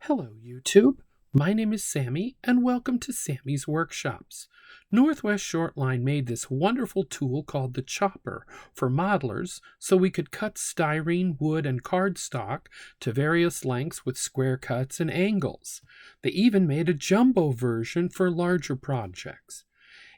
Hello, YouTube. My name is Sammy, and welcome to Sammy's Workshops. Northwest Shortline made this wonderful tool called the chopper for modelers so we could cut styrene, wood, and cardstock to various lengths with square cuts and angles. They even made a jumbo version for larger projects.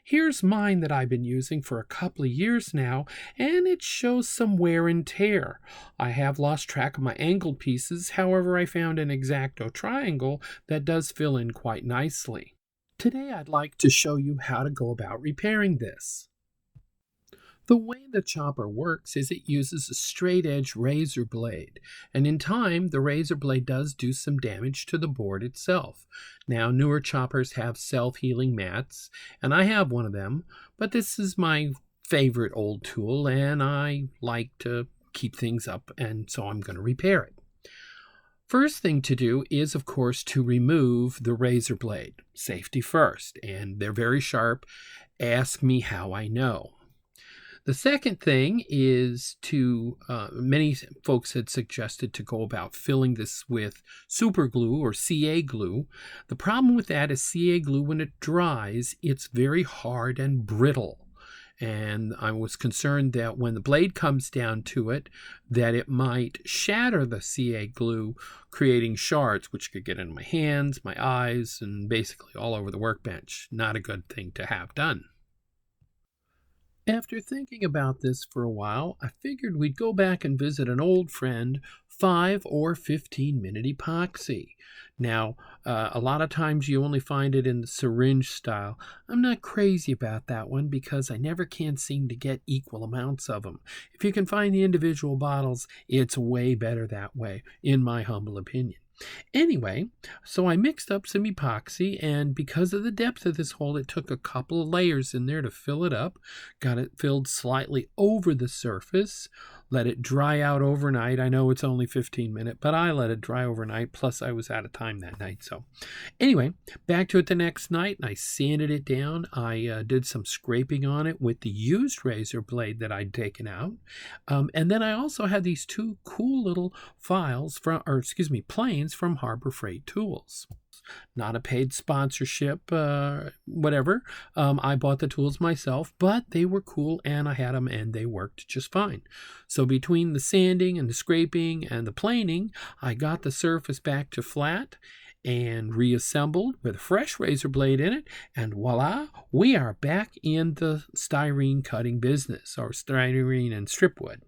Here's mine that I've been using for a couple of years now, and it shows some wear and tear. I have lost track of my angled pieces, however I found an X-Acto triangle that does fill in quite nicely. Today I'd like to show you how to go about repairing this. The way the chopper works is it uses a straight edge razor blade, and in time the razor blade does do some damage to the board itself. Now newer choppers have self-healing mats, and I have one of them, but this is my favorite old tool and I like to keep things up, and so I'm going to repair it. First thing to do is, of course, to remove the razor blade. Safety first, and they're very sharp. Ask me how I know. The second thing is many folks had suggested to go about filling this with super glue or CA glue. The problem with that is CA glue, when it dries, it's very hard and brittle. And I was concerned that when the blade comes down to it, that it might shatter the CA glue, creating shards, which could get in my hands, my eyes, and basically all over the workbench. Not a good thing to have done. After thinking about this for a while, I figured we'd go back and visit an old friend, 5 or 15-minute epoxy. Now, a lot of times you only find it in the syringe style. I'm not crazy about that one because I never can seem to get equal amounts of them. If you can find the individual bottles, it's way better that way, in my humble opinion. Anyway, so I mixed up some epoxy, and because of the depth of this hole, it took a couple of layers in there to fill it up. Got it filled slightly over the surface, let it dry out overnight. I know it's only 15 minutes, but I let it dry overnight, plus I was out of time that night. So anyway, back to it the next night, and I sanded it down. I did some scraping on it with the used razor blade that I'd taken out. And then I also had these two cool little planes from Harbor Freight Tools. Not a paid sponsorship, whatever. I bought the tools myself, but they were cool and I had them and they worked just fine. So between the sanding and the scraping and the planing, I got the surface back to flat and reassembled with a fresh razor blade in it, and voila, we are back in the styrene cutting business, or styrene and stripwood.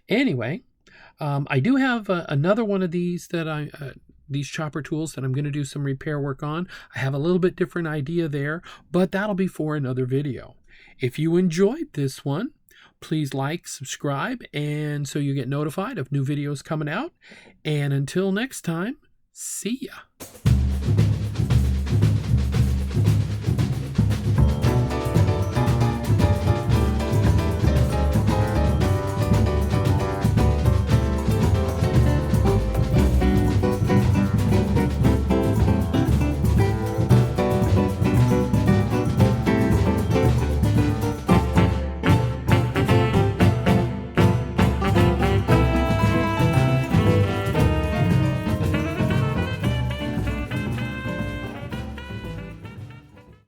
Anyway, I do have another one of these these chopper tools that I'm going to do some repair work on. I have a little bit different idea there, but that'll be for another video. If you enjoyed this one, please like, subscribe, and so you get notified of new videos coming out. And until next time, see ya.